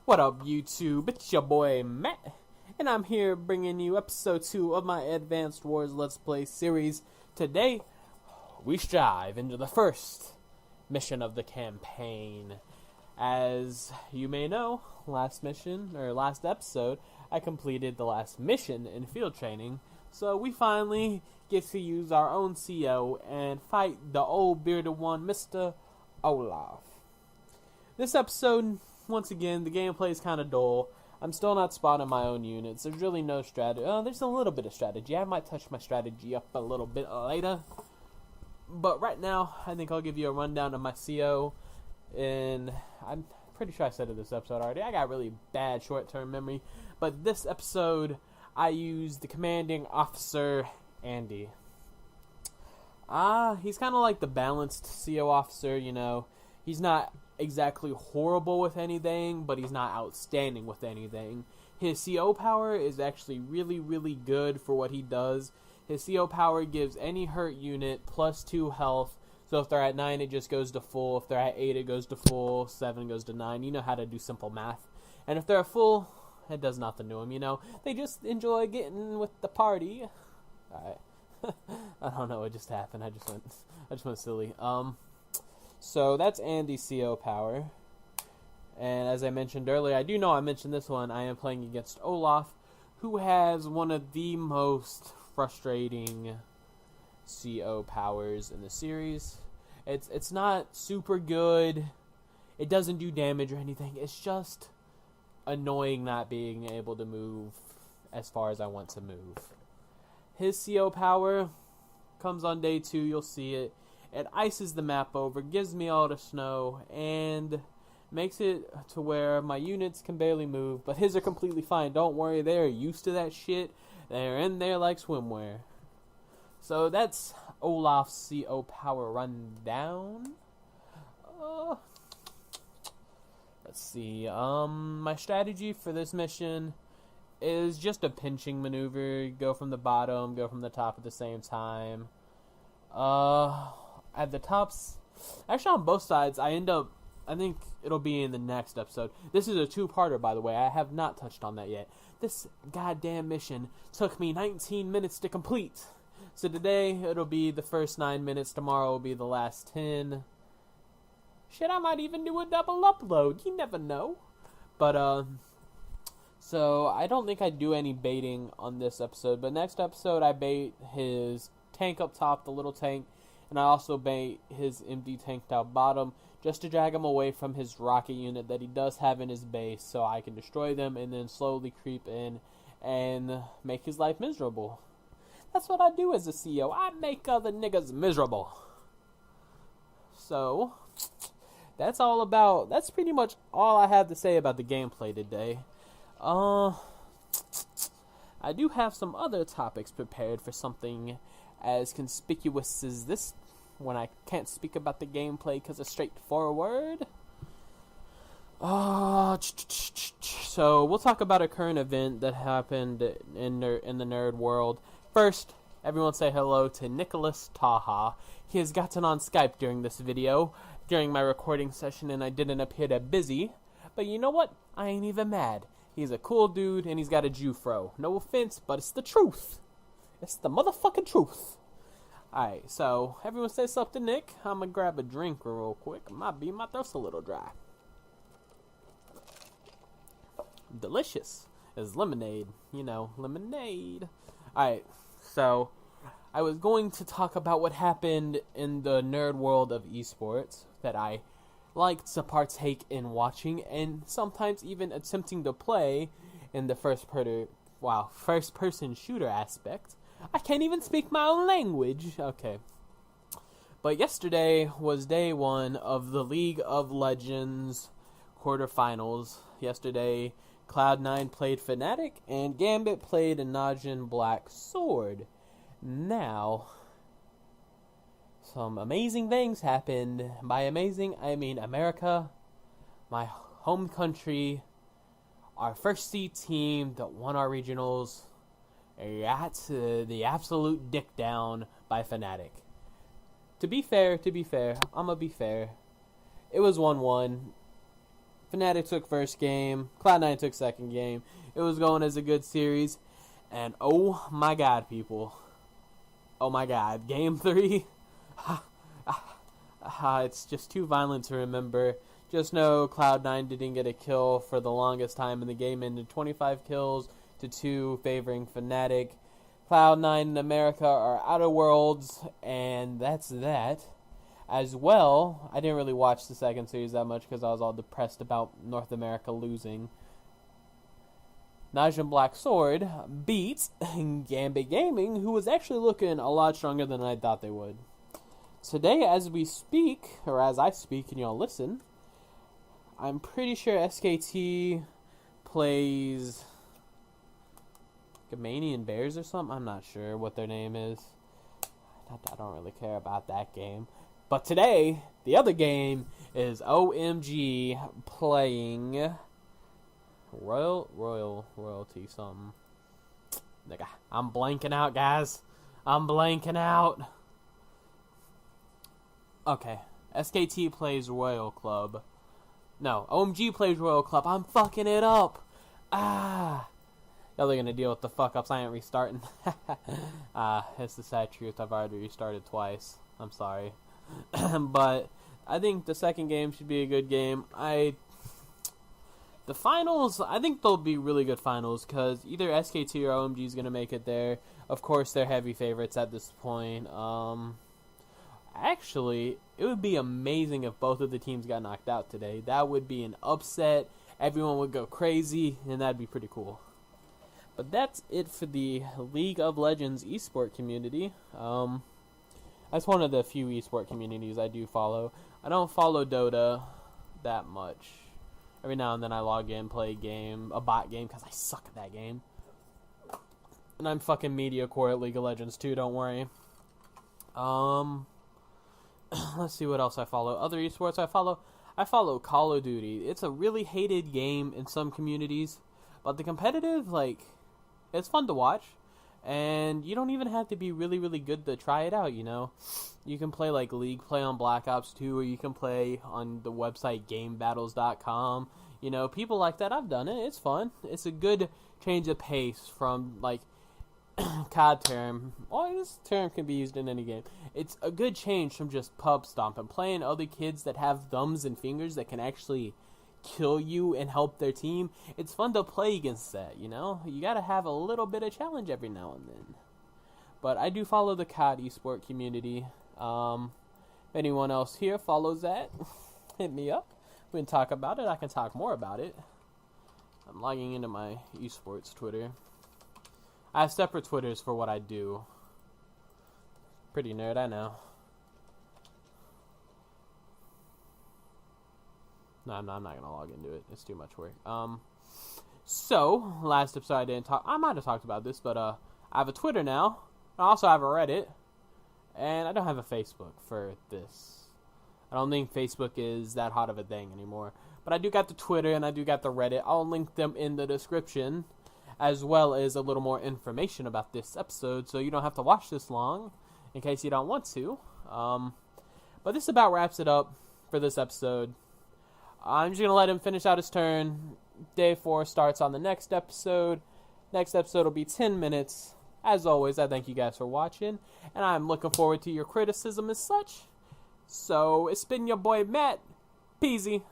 What up, YouTube? It's your boy Matt, and I'm here bringing you episode 2 of my Advanced Wars Let's Play series. Today, we strive into the first mission of the campaign. As you may know, last episode, I completed the last mission in field training, so we finally get to use our own CO and fight the old bearded one, Mr. Olaf. This episode, once again, the gameplay is kind of dull. I'm still not spotting my own units. There's really no strategy. There's a little bit of strategy. I might touch my strategy up a little bit later. But right now, I think I'll give you a rundown of my CO. And I'm pretty sure I said it this episode already. I got really bad short-term memory. But this episode, I used the commanding officer, Andy. He's kind of like the balanced CO officer, you know. He's not exactly horrible with anything, but he's not outstanding with anything. His CO power is actually really, really good for what he does. His CO power gives any hurt unit plus 2 health. So if they're at 9, it just goes to full. If they're at 8, it goes to full. 7 goes to 9. You know how to do simple math. And if they're at full, it does nothing to them, you know. They just enjoy getting with the party. Alright. I don't know what just happened. I just went silly. So that's Andy's CO power. And as I mentioned earlier, I mentioned this one, I am playing against Olaf, who has one of the most frustrating CO powers in the series. It's not super good. It doesn't do damage or anything. It's just annoying not being able to move as far as I want to move. His CO power comes on day 2, you'll see it. It ices the map over, gives me all the snow, and makes it to where my units can barely move, but his are completely fine. Don't worry, they're used to that shit. They're in there like swimwear. So that's Olaf's CO power rundown. Let's see. My strategy for this mission is just a pinching maneuver. Go from the bottom, go from the top at the same time. At the tops, actually on both sides, I think it'll be in the next episode. This is a 2-parter, by the way. I have not touched on that yet. This goddamn mission took me 19 minutes to complete. So today, it'll be the first 9 minutes. Tomorrow will be the last 10. Shit, I might even do a double upload. You never know. But, so I don't think I do any baiting on this episode. But next episode, I bait his tank up top, the little tank. And I also bait his empty tanked out bottom just to drag him away from his rocket unit that he does have in his base, so I can destroy them and then slowly creep in and make his life miserable. That's what I do as a CO. I make other niggas miserable. So that's pretty much all I have to say about the gameplay today. I do have some other topics prepared for something as conspicuous as this, when I can't speak about the gameplay because it's straightforward. So we'll talk about a current event that happened in the nerd world. First, everyone say hello to Nicholas Taha. He has gotten on Skype during this video, during my recording session, and I didn't appear that busy. But you know what? I ain't even mad. He's a cool dude, and he's got a Jufro. No offense, but it's the truth. It's the motherfucking truth. Alright, so everyone say something to Nick. I'm gonna grab a drink real quick. My throat's a little dry. Delicious. It's lemonade. You know, lemonade. Alright, so I was going to talk about what happened in the nerd world of eSports that I like to partake in watching and sometimes even attempting to play in the first-person shooter aspect. I can't even speak my own language. Okay. But yesterday was day 1 of the League of Legends quarterfinals. Yesterday, Cloud9 played Fnatic, and Gambit played a Najin Black Sword. Now, some amazing things happened. By amazing, I mean America, my home country, our first seed team that won our regionals, got the absolute dick down by Fnatic. To be fair, I'm gonna be fair. It was 1-1. Fnatic took first game. Cloud9 took second game. It was going as a good series. And oh my god, people. Oh my god. Game 3. It's just too violent to remember. Just know Cloud9 didn't get a kill for the longest time in the game. Ended 25 kills to 2 favoring Fnatic. Cloud9 and America are out of Worlds. And that's that. As well, I didn't really watch the second series that much because I was all depressed about North America losing. Najim Black Sword beat Gambit Gaming, who was actually looking a lot stronger than I thought they would. Today, as we speak, or as I speak and y'all listen, I'm pretty sure SKT plays Gamanian Bears or something. I'm not sure what their name is. I don't really care about that game. But today, the other game is OMG playing Royalty something. Nigga, I'm blanking out, guys. I'm blanking out. Okay, SKT plays Royal Club. No, OMG plays Royal Club. I'm fucking it up. Y'all are gonna deal with the fuck-ups. I ain't restarting. It's the sad truth. I've already restarted twice. I'm sorry. But I think the second game should be a good game. The finals, I think they'll be really good finals because either SKT or OMG is going to make it there. Of course, they're heavy favorites at this point. Actually, it would be amazing if both of the teams got knocked out today. That would be an upset. Everyone would go crazy, and that'd be pretty cool. But that's it for the League of Legends eSport community. That's one of the few eSport communities I do follow. I don't follow Dota that much. Every now and then I log in, play a bot game, because I suck at that game. And I'm fucking media core at League of Legends too, don't worry. Let's see what else I follow. Other esports I follow Call of Duty. It's a really hated game in some communities, but the competitive, it's fun to watch. And you don't even have to be really, really good to try it out, you know. You can play League Play on Black Ops 2, or you can play on the website GameBattles.com. You know, people like that. I've done it. It's fun. It's a good change of pace from, COD term. Well, this term can be used in any game. It's a good change from just pub stomping. Playing other kids that have thumbs and fingers that can actually kill you and help their team. It's fun to play against that, you know? You gotta have a little bit of challenge every now and then. But I do follow the COD eSport community. If anyone else here follows that, hit me up. We can talk about it. I can talk more about it. I'm logging into my eSports Twitter. I have separate Twitters for what I do. Pretty nerd, I know. No, I'm not going to log into it. It's too much work. So, last episode I didn't talk... I might have talked about this, but I have a Twitter now. I also have a Reddit. And I don't have a Facebook for this. I don't think Facebook is that hot of a thing anymore. But I do got the Twitter and I do got the Reddit. I'll link them in the description, as well as a little more information about this episode, so you don't have to watch this long, in case you don't want to. But this about wraps it up for this episode. I'm just going to let him finish out his turn. Day 4 starts on the next episode. Next episode will be 10 minutes. As always, I thank you guys for watching, and I'm looking forward to your criticism as such. So, it's been your boy Matt. Peasy.